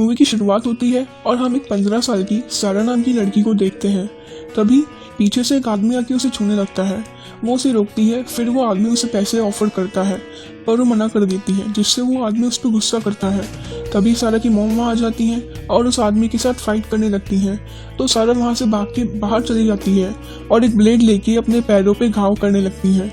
Movie की शुरुआत होती है और हम एक 15 साल की सारा नाम की लड़की को देखते हैं। तभी पीछे से एक आदमी आके उसे छूने लगता है। वो उसे रोकती है, फिर वो आदमी उसे पैसे ऑफर करता है पर वो मना कर देती है, जिससे वो आदमी उस पर गुस्सा करता है। तभी सारा की मॉम वहाँ आ जाती हैं और उस आदमी के साथ फाइट करने लगती हैं। तो सारा वहाँ से भाग के बाहर चली जाती है और एक ब्लेड लेके अपने पैरों पे घाव करने लगती है।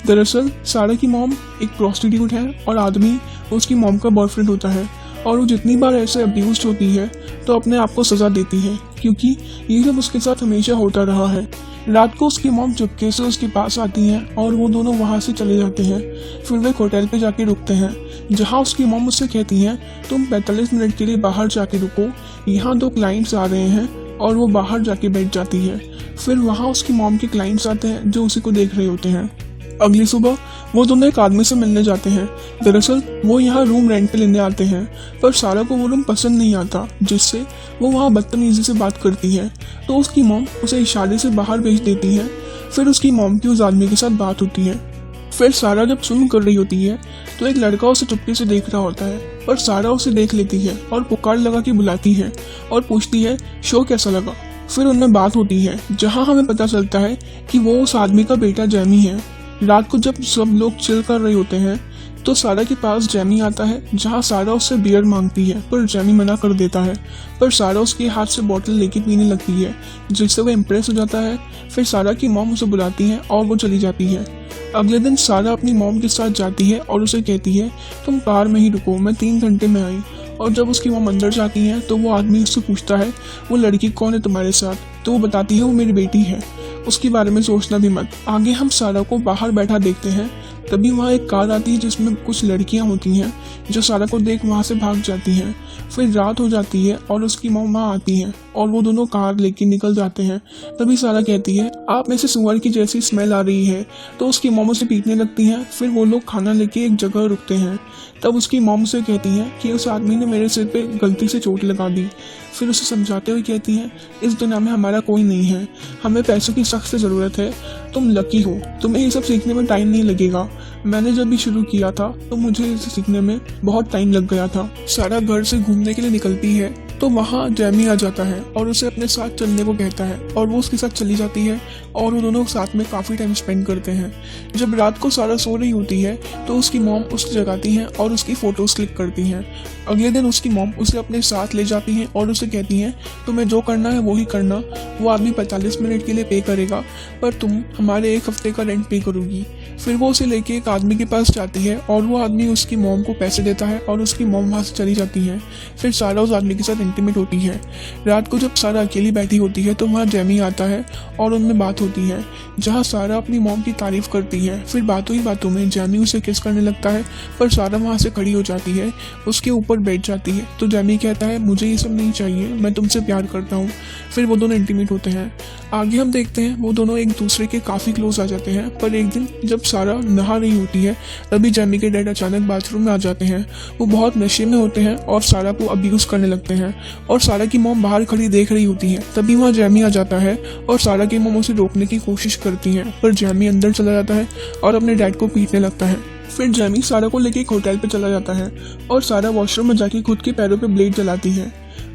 दरअसल सारा की मॉम एक प्रोस्टिट्यूट है और आदमी उसकी मॉम का बॉयफ्रेंड होता है और वो जितनी बार ऐसे अब्यूज होती है तो अपने आप को सजा देती है, क्योंकि ये सब उसके साथ हमेशा होता रहा है। रात को उसकी मॉम चुपके से उसके पास आती हैं और वो दोनों वहाँ से चले जाते हैं। फिर वे एक होटल पे जाके रुकते हैं, जहाँ उसकी मॉम उससे कहती हैं तुम 45 मिनट के लिए बाहर जाके रुको, यहाँ 2 क्लाइंट्स आ रहे हैं, और वो बाहर जाके बैठ जाती है। फिर वहाँ उसकी मॉम के क्लाइंट्स आते हैं जो उसी को देख रहे होते हैं। अगली सुबह वो दोनों एक आदमी से मिलने जाते हैं। दरअसल वो यहाँ रूम रेंट पे लेने आते हैं, पर सारा को वो रूम पसंद नहीं आता, जिससे वो वहाँ बदतमीजी से बात करती है। तो उसकी मॉम उसे इशारे से बाहर भेज देती है। फिर उसकी मॉम की उस आदमी के साथ बात होती है। फिर सारा जब स्विम कर रही होती है तो एक लड़का उसे चुपके से देख रहा होता है, पर सारा उसे देख लेती है और पुकार लगा के बुलाती है और पूछती है शो कैसा लगा। फिर उनमें बात होती है, जहाँ हमें पता चलता है कि वो उस आदमी का बेटा जैमी है। रात को जब सब लोग चिल कर रहे होते हैं तो सारा के पास जैमी आता है, जहाँ सारा उससे बियर मांगती है पर जैमी मना कर देता है। पर सारा उसके हाथ से बोतल लेके पीने लगती है, जिससे वो इम्प्रेस हो जाता है। फिर सारा की मॉम उसे बुलाती है और वो चली जाती है। अगले दिन सारा अपनी मॉम के साथ जाती है और उसे कहती है तुम कार में ही रुको, मैं 3 घंटे में आई। और जब उसकी मॉम अंदर जाती है तो वो आदमी उससे पूछता है वो लड़की कौन है तुम्हारे साथ, तो वो बताती है वो मेरी बेटी है, उसके बारे में सोचना भी मत। आगे हम सारा को बाहर बैठा देखते हैं। तभी वहाँ एक कार आती है जिसमें कुछ लड़कियां होती हैं, जो सारा को देख वहाँ से भाग जाती हैं। फिर रात हो जाती है और उसकी मॉम वहाँ आती है और वो दोनों कार लेके निकल जाते हैं। तभी सारा कहती है आप में से सुअर की जैसी स्मेल आ रही है, तो उसकी मॉम उसे पीटने लगती हैं। फिर वो लोग खाना लेके एक जगह रुकते हैं। तब उसकी मॉम से कहती है कि उस आदमी ने मेरे सिर पे गलती से चोट लगा दी। फिर उसे समझाते हुए कहती हैं इस दुनिया में हमारा कोई नहीं है, हमें पैसों की सख्त ज़रूरत है, तुम लकी हो, तुम्हें ये सब सीखने में टाइम नहीं लगेगा। मैंने जब भी शुरू किया था तो मुझे इसे सीखने में बहुत टाइम लग गया था। सारा घर से घूमने के लिए निकलती है तो वहाँ जैमी आ जाता है और उसे अपने साथ चलने को कहता है और वो उसके साथ चली जाती है और वो दोनों साथ में काफ़ी टाइम स्पेंड करते हैं। जब रात को सारा सो रही होती है तो उसकी मॉम उसे जगाती हैं और उसकी फ़ोटोज़ क्लिक करती हैं। अगले दिन उसकी मॉम उसे अपने साथ ले जाती हैं और उसे कहती हैं तुम्हें जो करना है वो ही करना, वो आदमी 45 मिनट के लिए पे करेगा पर तुम हमारे 1 हफ्ते का रेंट पे करोगी। फिर वो उसे लेके एक आदमी के पास जाती है और वो आदमी उसकी मॉम को पैसे देता है और उसकी मॉम वहाँ से चली जाती है। फिर सारा उस आदमी के साथ इंटीमेट होती है। रात को जब सारा अकेली बैठी होती है तो वहाँ जैमी आता है और उनमें बात होती है, जहाँ सारा अपनी मॉम की तारीफ करती है। फिर बातों ही बातों में जैमी उसे किस करने लगता है, पर सारा वहाँ से खड़ी हो जाती है, उसके ऊपर बैठ जाती है। तो जैमी कहता है मुझे ये सब नहीं चाहिए, मैं तुमसे प्यार करता हूँ। फिर वो दोनों इंटीमेट होते हैं। आगे हम देखते हैं वो दोनों एक दूसरे के काफ़ी क्लोज आ जाते हैं। पर एक दिन जब सारा नहा रही होती है तभी जैमी के डैड अचानक बाथरूम में आ जाते हैं। वो बहुत नशे में होते हैं और सारा को अब्यूज करने लगते हैं और सारा की मॉम बाहर खड़ी देख रही होती है। तभी वहाँ जैमी आ जाता है और सारा की मॉम उसे रोकने की कोशिश करती है, पर जैमी अंदर चला जाता है और अपने डैड को पीटने लगता है। फिर जैमी सारा को लेके एक होटल पे चला जाता है और सारा वॉशरूम में जाके खुद के पैरों पे ब्लेड जलाती है।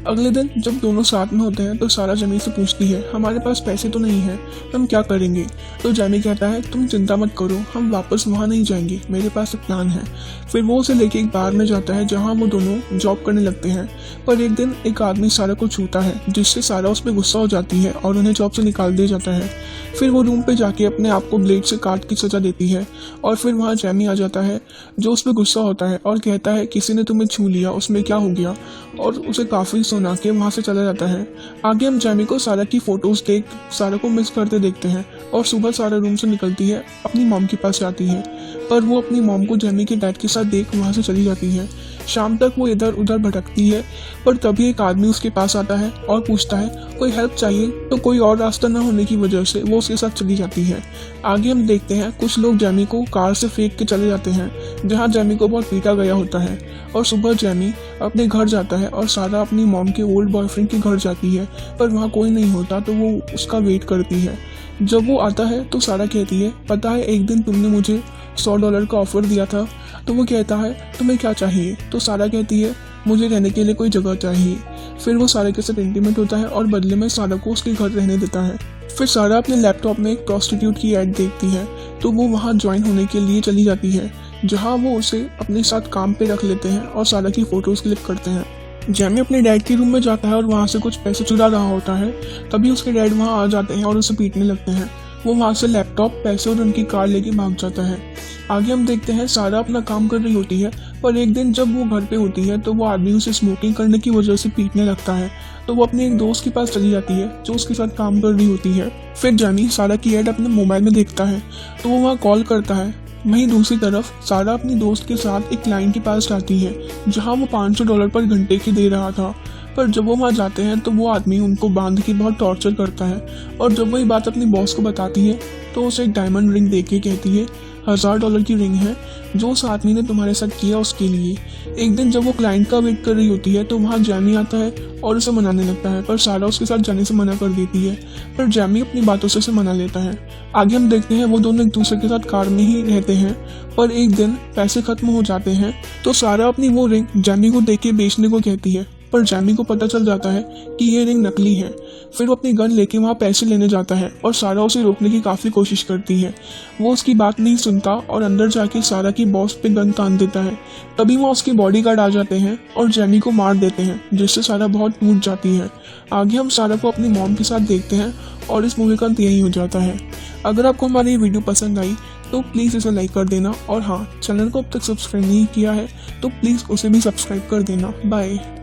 अगले दिन जब दोनों साथ में होते हैं तो सारा जैमी से पूछती है हमारे पास पैसे तो नहीं है, हम क्या करेंगे। तो जैमी कहता है तुम चिंता मत करो, हम वापस वहाँ नहीं जाएंगे, मेरे पास एक प्लान है। फिर वो उसे लेके एक बार में जाता है जहाँ वो दोनों जॉब करने लगते हैं। पर एक दिन एक आदमी सारा को छूता है, जिससे सारा उस पर गुस्सा हो जाती है और उन्हें जॉब से निकाल दिया जाता है। फिर वो रूम पे जाके अपने आप को ब्लेड से काट की सजा देती है और फिर वहाँ जैमी आ जाता है, जो उस पर गुस्सा होता है और कहता है किसी ने तुम्हें छू लिया, उसमें क्या हो गया, और उसे काफ़ी सुना के वहाँ से चला जाता है। आगे हम जैमी को सारा की फ़ोटोज़ देख सारा को मिस करते देखते हैं और सुबह सारा रूम से निकलती है, अपनी मॉम के पास जाती है, पर वो अपनी मॉम को जैमी के डैड के साथ देख वहाँ से चली जाती है। शाम तक वो इधर उधर भटकती है, पर तभी एक आदमी उसके पास आता है और पूछता है कोई हेल्प चाहिए, तो कोई और रास्ता न होने की वजह से वो उसके साथ चली जाती है। आगे हम देखते हैं कुछ लोग जैमी को कार से फेंक के चले जाते हैं, जहाँ जैमी को बहुत पीटा गया होता है। और सुबह जैमी अपने घर जाता है और सारा अपनी मॉम के ओल्ड बॉयफ्रेंड के घर जाती है, पर वहाँ कोई नहीं होता तो वो उसका वेट करती है। जब वो आता है तो सारा कहती है पता है एक दिन तुमने मुझे $100 का ऑफर दिया था। तो वो कहता है तुम्हें क्या चाहिए। तो सारा कहती है मुझे रहने के लिए कोई जगह चाहिए। फिर वो सारा के साथ इंटीमेट होता है और बदले में सारा को उसके घर रहने देता है। फिर सारा अपने लैपटॉप में एक प्रॉस्टिट्यूट की ऐड देखती है तो वो वहाँ ज्वाइन होने के लिए चली जाती है, जहाँ वो उसे अपने साथ काम पे रख लेते हैं और सारा की फोटोज क्लिक करते हैं। जैमी अपने डैड के रूम में जाता है और वहाँ से कुछ पैसे चुरा रहा होता है। तभी उसके डैड वहाँ आ जाते हैं और उसे पीटने लगते हैं। वो वहाँ से लैपटॉप, पैसे और उनकी कार लेके भाग जाता है। आगे हम देखते हैं सारा अपना काम कर रही होती है, पर एक दिन जब वो घर पे होती है तो वो आदमी उसे स्मोकिंग करने की वजह से पीटने लगता है। तो वो अपने एक दोस्त के पास चली जाती है जो उसके साथ काम कर रही होती है। फिर जैमी सारा की ऐड अपने मोबाइल में देखता है तो वो वहाँ कॉल करता है। वहीं दूसरी तरफ सारा अपनी दोस्त के साथ एक क्लाइंट के पास जाती है जहाँ वो $500 पर घंटे की दे रहा था। पर जब वो वहाँ जाते हैं तो वो आदमी उनको बांध के बहुत टॉर्चर करता है और जब वही बात अपनी बॉस को बताती है तो उसे एक डायमंड रिंग दे के कहती है $1000 की रिंग है जो उस आदमी ने तुम्हारे साथ किया उसके लिए। एक दिन जब वो क्लाइंट का वेट कर रही होती है तो वहाँ जैमी आता है और उसे मनाने लगता है, पर सारा उसके साथ जाने से मना कर देती है। पर जैमी अपनी बातों से उसे मना लेता है। आगे हम देखते हैं वो दोनों एक दूसरे के साथ कार में ही रहते हैं, पर एक दिन पैसे खत्म हो जाते हैं तो सारा अपनी वो रिंग जैमी को दे के बेचने को कहती है, पर जैमी को पता चल जाता है कि ये रिंग नकली है। फिर वो अपनी गन लेके वहाँ पैसे लेने जाता है और सारा उसे रोकने की काफ़ी कोशिश करती है। वो उसकी बात नहीं सुनता और अंदर जाके सारा की बॉस पे गन तान देता है। तभी वहाँ उसके बॉडीगार्ड आ जाते हैं और जैमी को मार देते हैं, जिससे सारा बहुत टूट जाती है। आगे हम सारा को अपनी मॉम के साथ देखते हैं और इस मूवी का अंत यही हो जाता है। अगर आपको हमारी ये वीडियो पसंद आई तो प्लीज़ इसे लाइक कर देना और हाँ, चैनल को अब तक सब्सक्राइब नहीं किया है तो प्लीज़ उसे भी सब्सक्राइब कर देना। बाय।